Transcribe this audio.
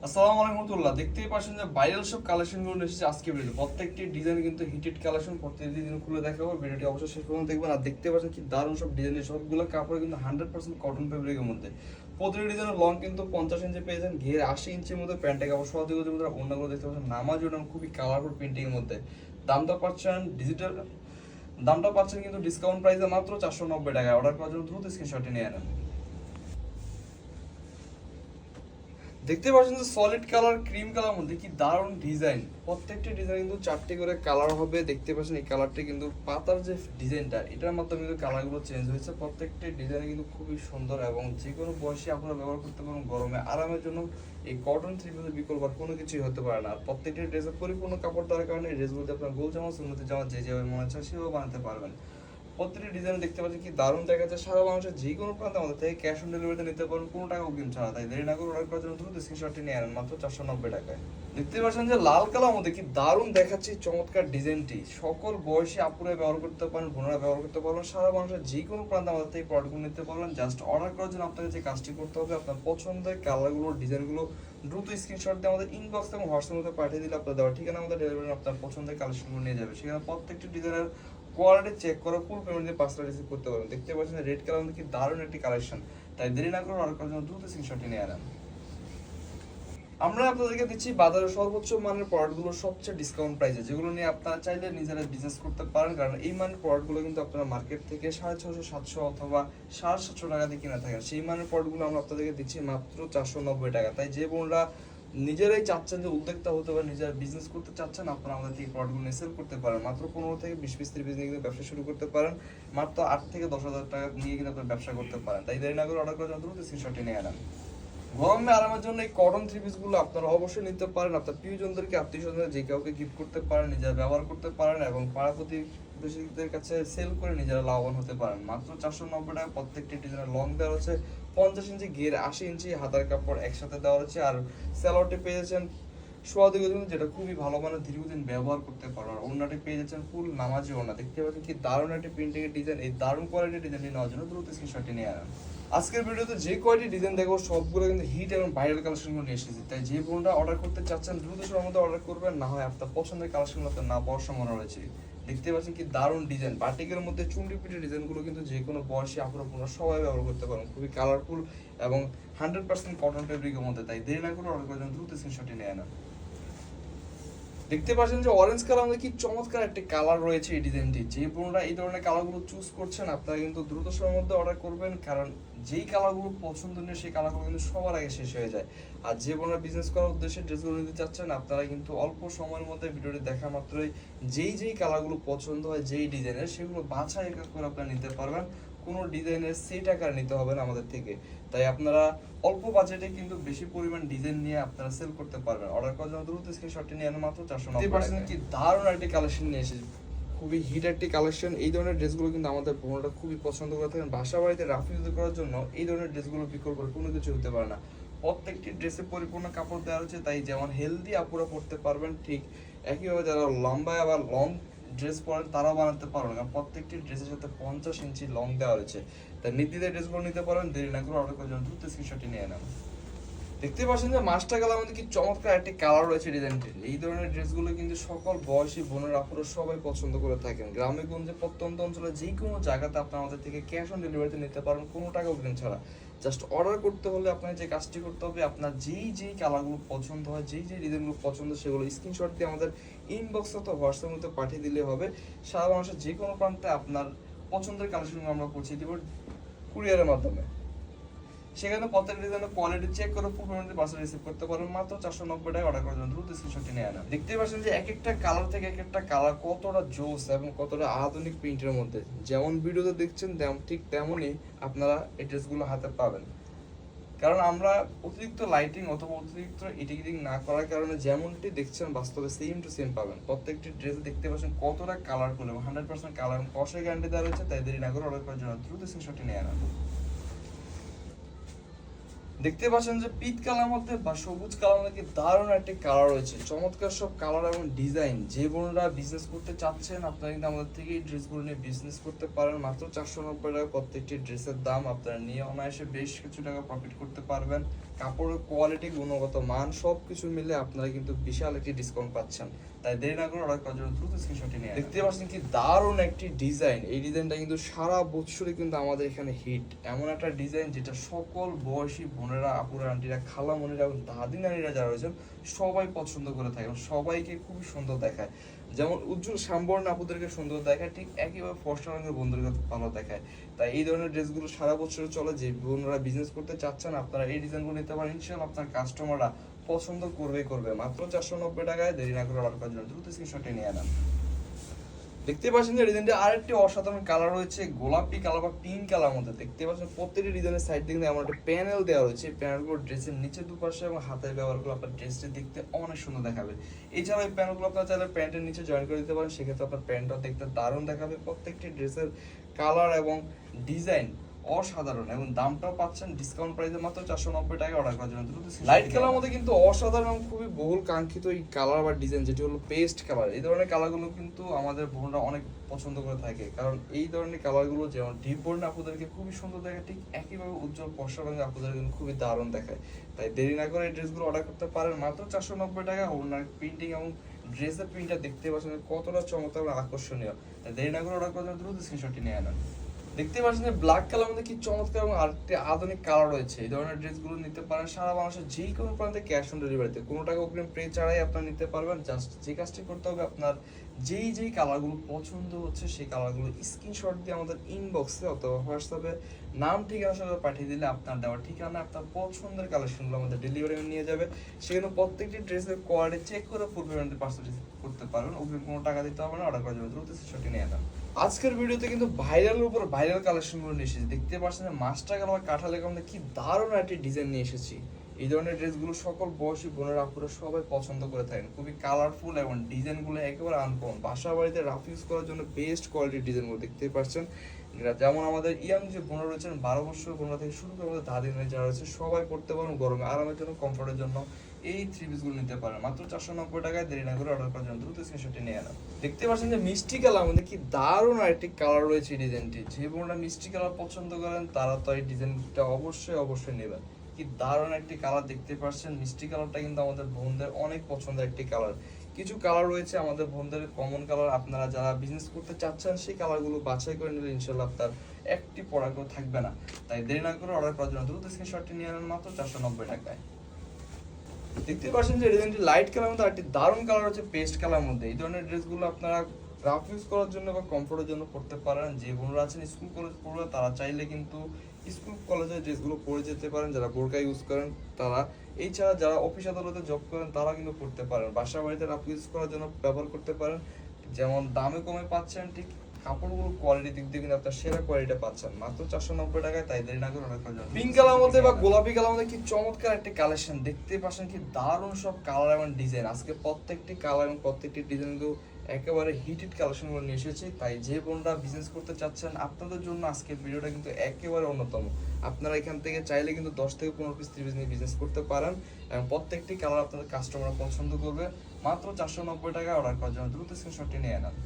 আসসালামু আলাইকুম রাহমাতুল্লাহ। দেখতেই পাচ্ছেন যে ভাইরাল সব কালেকশনগুলো এসেছে আজকে ভিডিওতে। প্রত্যেকটি ডিজাইন কিন্তু হিটেড কালেকশন, প্রত্যেকদিন খুলে দেখাবো। ভিডিওটি অবশ্যই শেষ পর্যন্ত দেখবেন। আর দেখতে পাচ্ছেন কি দারুণ সব ডিজাইনের, সবগুলো কাপড় কিন্তু 100% কটন ফেব্রিকের মধ্যে। প্রতিটি ডিজাইনের লং কিন্তু 50 ইঞ্চি পেয়েছেন, ঘের 80 ইঞ্চির মধ্যে, প্যান্টে কাপড় সহ দিকে মধ্যে, অন্যগুলো দেখতে পাচ্ছেন নামাজ ওঠান খুবই কালারফুল প্রিন্টিং এর মধ্যে। দামটা পাচ্ছেন ডিজিটাল, দামটা পাচ্ছেন কিন্তু ডিসকাউন্ট প্রাইসে মাত্র 490 টাকায়। অর্ডার করার জন্য দ্রুত স্ক্রিনশটটি নিয়ে নেন। দেখতে পাচ্ছেন যে সলিড কালার, ক্রিম কালার মধ্যে কি দারুণ ডিজাইন। প্রত্যেকটি ডিজাইন কিন্তু 4টি করে কালার হবে। দেখতে পাচ্ছেন এই কালারটি কিন্তু পাতার যে ডিজাইনটা, এটার মাধ্যমে কিন্তু কালারগুলো চেঞ্জ হয়েছে। প্রত্যেকটি ডিজাইন কিন্তু খুবই সুন্দর এবং যে কোনো বয়সে আপনারা ব্যবহার করতে পারেন। গরমে আরামের জন্য এই কটন থ্রি পিসের বিকল্প আর কোনো কিছুই হতে পারে না। আর প্রত্যেকটি ড্রেসের পরিপূর্ণ কাপড় দেওয়ার কারণে এই ড্রেসগুলোতে আপনার গোল জামা, সুন্নতি জামা যে যেভাবে মনে হচ্ছে সেভাবে বানাতে পারবেন। প্রতিটি ডিজাইন দেখতে পাচ্ছেন কি দারুণ দেখা যাচ্ছে। সারা বাংলাদেশের যে কোনো প্রান্তে আমাদের থেকে ক্যাশ অন ডেলিভারিতে নিতে পারেন, কোনো টাকা অগ্রিম ছাড়া। তাই দেরি না করে অর্ডার করার জন্য দ্রুত স্ক্রিনশটটি নিয়ে আনেন মাত্র 490 টাকায়। দেখতে পাচ্ছেন যে লাল কালার মধ্যে কি দারুণ দেখাচ্ছে চমৎকার ডিজাইনটি। সকল বয়সী আপুরা ব্যবহার করতে পারেন, বোনেরা ব্যবহার করতে পারবেন। সারা বাংলাদেশের যে কোনো প্রান্তে আমাদের থেকে প্রোডাক্টগুলো নিতে পারবেন। জাস্ট অর্ডার করার জন্য আপনাকে যে কাজটি করতে হবে, আপনার পছন্দের কালারগুলো, ডিজাইনগুলো দ্রুত স্ক্রিনশট দিয়ে আমাদের ইনবক্স এবং হোয়াটসঅ্যাপের মধ্যে পাঠিয়ে দিলে আপনার দেওয়ার ঠিকানা আমাদের ডেলিভারি আপনার পছন্দের কালেকশনগুলো নিয়ে যাবে। সেখানে প্রত্যেকটি ডিজাইনের কোয়ালিটি চেক করে ফুল পেমেন্ট দিয়ে পাঁচটা রিসিভ করতে পারবেন। দেখতে পাচ্ছেন রেড কালার মধ্যে কি দারুণ একটি কালেকশন। তাই দেরি না করে অর্ডার করার জন্য দ্রুত স্ক্রিনশটটি নিয়ে আনেন। আমরা আপনাদেরকে দিচ্ছি বাজারের সর্বোচ্চ মানের প্রোডাক্টগুলো সবচেয়ে ডিসকাউন্ট প্রাইসে, যেগুলো নিয়ে আপনারা চাইলে নিজেরা বিজনেস করতে পারেন। কারণ এই মানের প্রোডাক্টগুলো কিন্তু আপনারা মার্কেট থেকে 650, 700 অথবা 750 টাকা দিয়ে কিনে থাকেন। সেই মানের প্রোডাক্টগুলো আমরা আপনাদেরকে দিচ্ছি মাত্র 490 টাকা। তাই যে বোনরা নিজেরাই চাচ্ছেন যে উদ্যোক্তা হতে পারে, নিজেরা বিজনেস করতে চাচ্ছেন, আপনারা আমাদের থেকে প্রোডাক্টগুলো সেল করতে পারেন। মাত্র 15 থেকে 20 পিস 30 পিস নিয়ে কিন্তু ব্যবসা শুরু করতে পারেন। মাত্র 8 থেকে 10,000 টাকা নিয়ে কিন্তু আপনারা ব্যবসা করতে পারেন। তাই দেরি না করে অর্ডার করার জন্য দ্রুত স্ক্রিনশটটি নিয়ে আনেন। গরমে আরামের জন্য এই কটন থ্রি পিস গুলো আপনারা অবশ্যই নিতে পারেন। আপনার প্রিয়জনদেরকে, আত্মীয় স্বজনদের যে কাউকে গিফট করতে পারেন, নিজেরা ব্যবহার করতে পারেন এবং পাড়া প্রতিবেশীদের কাছে সেল করে নিজেরা লাভবান হতে পারেন। মাত্র 490 টাকা। প্রত্যেকটি ডিজাইনের লং দেওয়া হচ্ছে 50 ইঞ্চি, ঘের 80 ইঞ্চি, হাতার কাপড় একসাথে দেওয়া হচ্ছে। আর স্যালোয়ারটি পেয়ে যাচ্ছেন সোয়াদিকে, যেটা খুবই ভালো মানের, দীর্ঘদিন ব্যবহার করতে পারো। আর ওড়নাটি পেয়ে যাচ্ছেন ফুল নামাজি ওড়না। দেখতে পাচ্ছেন কি দারুণ একটি প্রিন্টিং এর ডিজাইন। এই দারুণ কোয়ালিটির ডিজাইনটি নেওয়ার জন্য দ্রুত স্ক্রিনশটটি নিয়ে আনেন। আজকের ভিডিওতে যে কয়টি ডিজাইন দেখো সবগুলো কিন্তু হিট এবং ভাইরাল কালেকশনগুলো নিয়ে এসেছি। তাই যে বোনরা অর্ডার করতে চাচ্ছেন দ্রুত সময়ের মধ্যে অর্ডার করবেন, না হয় আপনার পছন্দের কালেকশনগুলো আপনার না পাওয়ার সম্ভাবনা রয়েছে। দেখতে পাচ্ছেন কি দারুণ ডিজাইন। বাটিকের মধ্যে চুন্ডি পিঠের ডিজাইনগুলো কিন্তু যে কোনো বয়সী আপুরা বোনরা সবাই ব্যবহার করতে পারেন। খুবই কালারফুল এবং 100% কটন ফেব্রিকের মধ্যে। তাই দেরি না করে অর্ডার করার জন্য দ্রুত স্ক্রিনশটটি নিয়ে আনেন। দেখতে পাচ্ছেন যে অরেঞ্জ কালার মধ্যে কি চমৎকার একটা কালার রয়েছে এই ডিজাইনটি। যে বোনরা এই ধরনের কালারগুলো চুজ করছেন, আপনারা কিন্তু দ্রুত সময়ের মধ্যে অর্ডার করবেন। কারণ যেই কালারগুলো পছন্দনীয় সেই কালারগুলো কিন্তু সবার আগে শেষ হয়ে যায়। আর যে বোনরা বিজনেস করার উদ্দেশ্যে ড্রেসগুলো নিতে চাচ্ছেন, আপনারা কিন্তু অল্প সময়ের মধ্যে ভিডিওটি দেখা মাত্রই যেই কালারগুলো পছন্দ হয়, যেই ডিজাইনের, সেগুলো বাছাই করে আপনারা নিতে পারবেন। কোনো ডিজাইনের সেট আকার নিতে হবে না আমাদের থেকে। তাই আপনারা অল্প বাজেটে কিন্তু বেশি পরিমাণ ডিজাইন নিয়ে আপনারা সেল করতে পারবেন। অর্ডার করার জন্য দ্রুত স্ক্রিনশটটি নিয়ে মাত্র 490 টাকা। কি দারুণ একটি কালেকশন নিয়ে এসেছে, খুবই হিট একটি কালেকশন। এই ধরনের ড্রেসগুলো কিন্তু আমাদের বোনরা খুবই পছন্দ করে থাকেন। বাসা বাড়িতে রাফ ইউজ করার জন্য এই ধরনের ড্রেসগুলো বিকল্প কোনো কিছু হতে পারে না। প্রত্যেকটি ড্রেসে পরিপূর্ণ কাপড় দেওয়া হচ্ছে। তাই যেমন হেলদি আপুরা পড়তে পারবেন, ঠিক একইভাবে যারা লম্বা আবার লং ড্রেস পরেন তারাও বানাতে পারবেন। কারণ প্রত্যেকটি ড্রেসের সাথে 50 ইঞ্চি লং দেওয়া রয়েছে। তাই নির্দ্বিধায় ড্রেসগুলো নিতে পারেন। দেরি না করে অর্ডার করার জন্য দ্রুত স্ক্রিনশটটি নিয়ে নেন। দেখতে পাচ্ছেন যে মাস্টার কালার মধ্যে কি চমৎকার একটি কালার রয়েছে ডিজাইনটির। এই ধরনের ড্রেসগুলো কিন্তু সকল বয়সী বোনের আপুরা সবাই পছন্দ করে থাকেন। গ্রামে গঞ্জে, প্রত্যন্ত অঞ্চলে যে কোনো জায়গাতে আপনার আমাদের থেকে ক্যাশ অন ডেলিভারিতে নিতে পারেন, কোনো টাকা অগ্রিম ছাড়া। জাস্ট অর্ডার করতে হলে আপনার যে কাজটি করতে হবে, আপনার যেই কালারগুলো পছন্দ হয়, যেই ডিজাইনগুলো পছন্দ, সেগুলো স্ক্রিনশট দিয়ে আমাদের ইনবক্স অথবা হোয়াটসঅ্যাপের মধ্যে পাঠিয়ে দিলে হবে। সারা বাংলাদেশের যে কোনো প্রান্তে আপনার পছন্দের কালেকশনগুলো আমরা পৌঁছে দিব কুরিয়ারের মাধ্যমে। সেখানে প্রত্যেক ডিজাইনের কোয়ালিটি চেক করে ফুল পেমেন্টে পার্সেল রিসিভ করতে পারবেন মাত্র 490 টাকা। অর্ডার করার জন্য দ্রুত স্ক্রিনশটটি নিয়ে আনা। দেখতেই পাচ্ছেন যে এক একটা কালার থেকে এক একটা কালার কতটা জোস এবং কতটা আধুনিক প্রিন্টের মধ্যে। যেমন ভিডিওতে দেখছেন ঠিক তেমনই আপনারা এই ড্রেসগুলো হাতে পাবেন। কারণ আমরা অতিরিক্ত লাইটিং অথবা অতিরিক্ত এডিটিং না করার কারণে যেমনটি দেখছেন বাস্তবে সেম টু সেম পাবেন। প্রত্যেকটি ড্রেস দেখতে পাচ্ছেন কতটা কালারফুল এবং 100% কালার এবং কষের গ্যারান্টি দেওয়া রয়েছে। তাই দেরি না করে অর্ডার করার জন্য দ্রুত স্ক্রিনশটটি নিয়ে আনা। দেখতে পাচ্ছেন যে পিট কালার মধ্যে বা সবুজ কালার মধ্যে দারুণ একটা কালার রয়েছে। চমৎকার সব কালার এবং ডিজাইন। যে বোনরা বিজনেস করতে চাচ্ছেন, আপনারা কিন্তু আমাদের থেকে এই ড্রেসগুলো নিয়ে বিজনেস করতে পারেন। মাত্র 490 টাকা প্রত্যেকটি ড্রেসের দাম। আপনারা নিয়ে অনায়াসে বেশ কিছু টাকা প্রফিট করতে পারবেন। কাপড়ের কোয়ালিটি, গুণগত মান সবকিছু মিলে আপনারা কিন্তু বিশাল একটি ডিসকাউন্ট পাচ্ছেন। তাই দেরি না করে অর্ডার করার জন্য দ্রুত স্ক্রিনশটটি নিয়ে দেখতে পাচ্ছেন কি দারুণ একটি ডিজাইন। এই ডিজাইনটা কিন্তু সারা বছরই কিন্তু আমাদের এখানে হিট, এমন একটা ডিজাইন যেটা সকল বয়সী বোনেরা, আপুরা, আন্টিরা, খালামণিরা এবং দাদি নারীরা যারা রয়েছেন সবাই পছন্দ করে থাকে, সবাইকে খুবই সুন্দর দেখায়। যেমন উজ্জ্বল সামবর্ণ আপুদেরকে সুন্দর দেখায়, ঠিক একইভাবে ফর্সা রঙের বন্ধুদেরকে ভালো দেখায়। তাই এই ধরনের ড্রেসগুলো সারা বছর চলে। যে বোনরা বিজনেস করতে চাচ্ছেন আপনারা এই ডিজাইনগুলো নিতে পারেন, ইনশাআল্লাহ আপনার কাস্টমাররা পছন্দ করবে। মাত্র 490 টাকায়, দেরি না করে অর্ডার করার জন্য দ্রুত স্ক্রিনশটে নিয়ে নেন। দেখতে পাচ্ছেন যে ডিজাইনটা আরেকটি অসাধারণ কালার রয়েছে, গোলাপি কালার বা পিঙ্ক কালার মধ্যে। দেখতে পাচ্ছেন প্রত্যেকটি ডিজাইনের সাইড থেকে এমন একটা প্যানেল দেওয়া রয়েছে। প্যানেলগুলো ড্রেসের নিচে দুপাশে এবং হাতে ব্যবহার করে আপনার ড্রেসটি দেখতে অনেক সুন্দর দেখাবে। এছাড়া এই প্যানেলগুলো আপনারা চাইলে প্যান্টের নিচে জয়েন করে দিতে পারেন, সেক্ষেত্রে আপনার প্যান্টটা দেখতে দারুণ দেখাবে। প্রত্যেকটি ড্রেসের কালার এবং ডিজাইন অসাধারণ এবং দামটাও পাচ্ছেন ডিসকাউন্ট প্রাইসে মাত্র 490 টাকায় অর্ডার করার জন্য দ্রুত লাইট কালার মধ্যে কিন্তু অসাধারণ এবং খুবই বহুল কাঙ্ক্ষিত এই কালার বা ডিজাইন, যেটি হলো পেস্ট কালার। এই ধরনের কালারগুলো কিন্তু আমাদের বোনরা অনেক পছন্দ করে থাকে, কারণ এই ধরনের কালারগুলো যেমন ডিপ বর্ণ আপুদেরকে খুবই সুন্দর দেখায়, ঠিক একইভাবে উজ্জ্বল ফর্সা রঙের আপুদের কিন্তু খুবই দারুণ দেখায়। তাই দেরি না করে এই ড্রেসগুলো অর্ডার করতে পারেন মাত্র 490 টাকা। ওনার প্রিন্টিং এবং ড্রেসের প্রিন্টটা দেখতে পাচ্ছেন কতটা চমৎকার এবং আকর্ষণীয়। তাই দেরি না করে অর্ডার করার জন্য দ্রুত স্ক্রিনশটটি নিয়ে নেন। দেখতে পাচ্ছেন যে ব্ল্যাক কালার মধ্যে কি চমৎকার এবং আরেকটি আধুনিক কালার রয়েছে। এই ধরনের ড্রেসগুলো নিতে পারেন সারা বাংলাদেশের যে কোনো প্রান্তে ক্যাশ অন ডেলিভারিতে, কোনো টাকা অগ্রিম পে ছাড়াই আপনারা নিতে পারবেন। জাস্ট যে কাজটি করতে হবে, আপনার যেই কালারগুলো পছন্দ হচ্ছে সেই কালারগুলো স্ক্রিনশট দিয়ে আমাদের ইনবক্সে অথবা হোয়াটসঅ্যাপে নাম ঠিকানা সাথে পাঠিয়ে দিলে আপনার দেওয়ার ঠিকানা আপনার পছন্দের কালেকশনগুলো আমাদের ডেলিভারি নিয়ে যাবে। সেখানে প্রত্যেকটি ড্রেসের কোয়ালিটি চেক করে ফুল পেমেন্টের পার্সেন্টেজ করতে পারবেন, অগ্রিম কোনো টাকা দিতে হবে না। অর্ডার করা যাবে, দ্রুত স্ক্রিনশটটি নিয়ে নেন। আজকের ভিডিওতে কিন্তু ভাইরালের উপর ভাইরাল কালেকশনগুলো নিয়ে এসেছি। দেখতে পাচ্ছেন মাস্টার কালার কাঁঠালের মধ্যে কি দারুণ একটি ডিজাইন নিয়ে এসেছি। এই ধরনের ড্রেসগুলো সকল বয়সী বোনেরা আপুরা সবাই পছন্দ করে থাকেন, খুবই কালারফুল এবং ডিজাইনগুলো একেবারে আনকমন। বাসা বাড়িতে রাফ ইউজ করার জন্য বেস্ট কোয়ালিটির ডিজাইনগুলো দেখতে পাচ্ছেন। যেমন আমাদের ইয়াং যে বোনরা রয়েছেন 12 বছর বোনরা থেকে শুরু করে আমাদের দাদি নারী যারা রয়েছে সবাই পড়তে পারেন, গরমে আরামের জন্য, কমফোর্টের জন্য এই থ্রি পিসগুলো নিতে পারেন মাত্র 490 টাকায়। দেরি না করে অর্ডার করার জন্য দ্রুত স্ক্রিনশটটি নিয়ে নেন। দেখতে পাচ্ছেন যে মিষ্টি কালার মধ্যে কি দারুণ আরেকটি কালার রয়েছে এই ডিজাইনটি। যে বোনরা মিষ্টি কালার পছন্দ করেন তারা তো এই ডিজাইনটা অবশ্যই নেবেন। কি দারুণ একটি কালার দেখতে পাচ্ছেন। মিষ্টি কালারটা কিন্তু আমাদের বোনদের অনেক পছন্দের একটি কালার। কিছু কালার রয়েছে আমাদের বোনদের কমন কালার, আপনারা যারা বিজনেস করতে চাচ্ছেন সেই কালারগুলো বাছাই করে নিলে ইনশাল্লাহ আপনার একটি প্রোডাক্টও থাকবে না। তাই দেরি না করে অর্ডার করার জন্য দ্রুত স্ক্রিনশটটি নিয়ে নেন মাত্র 490 টাকায়। দেখতে পাচ্ছেন যে ডিজাইনটি লাইট কালার মধ্যে আরেকটি দারুণ কালার হচ্ছে পেস্ট কালার মধ্যে। এই ধরনের ড্রেসগুলো আপনারা রাফ ইউজ করার জন্য বা কমফোর্টের জন্য পড়তে পারেন। যে বোনরা আছেন স্কুল কলেজ পড়বে তারা চাইলে কিন্তু স্কুল কলেজের ড্রেসগুলো পরে যেতে পারেন। যারা বোরকা ইউজ করেন তারা, এছাড়া যারা অফিস আদালতে জব করেন তারা কিন্তু পড়তে পারেন। বাসা বাড়িতে রাফ ইউজ করার জন্য ব্যবহার করতে পারেন। যেমন দামে কমে পাচ্ছেন, ঠিক কাপড়গুলো কোয়ালিটি দিক দিয়ে কিন্তু আপনার সেরা কোয়ালিটি পাচ্ছেন মাত্র 490 টাকায়। তাই দেরি না করে অর্ডার করার জন্য। পিঙ্ক কালার মধ্যে বা গোলাপি কালার মধ্যে কি চমৎকার একটা কালেকশন দেখতে পাচ্ছেন, কি দারুণ সব কালার এবং ডিজাইন। আজকে প্রত্যেকটি কালার এবং প্রত্যেকটি ডিজাইন কিন্তু একেবারে হিটেড কালেকশনগুলো নিয়ে এসেছি। তাই যে বোনরা বিজনেস করতে চাচ্ছেন আপনাদের জন্য আজকের ভিডিওটা কিন্তু একেবারে অন্যতম। আপনারা এখান থেকে চাইলে কিন্তু 10 থেকে 15 পিস 30 পিস নিয়ে বিজনেস করতে পারেন এবং প্রত্যেকটি কালার আপনাদের কাস্টমার পছন্দ করবে। মাত্র 490 টাকায় অর্ডার করার জন্য দ্রুত স্ক্রিনশটটি নিয়ে নেন।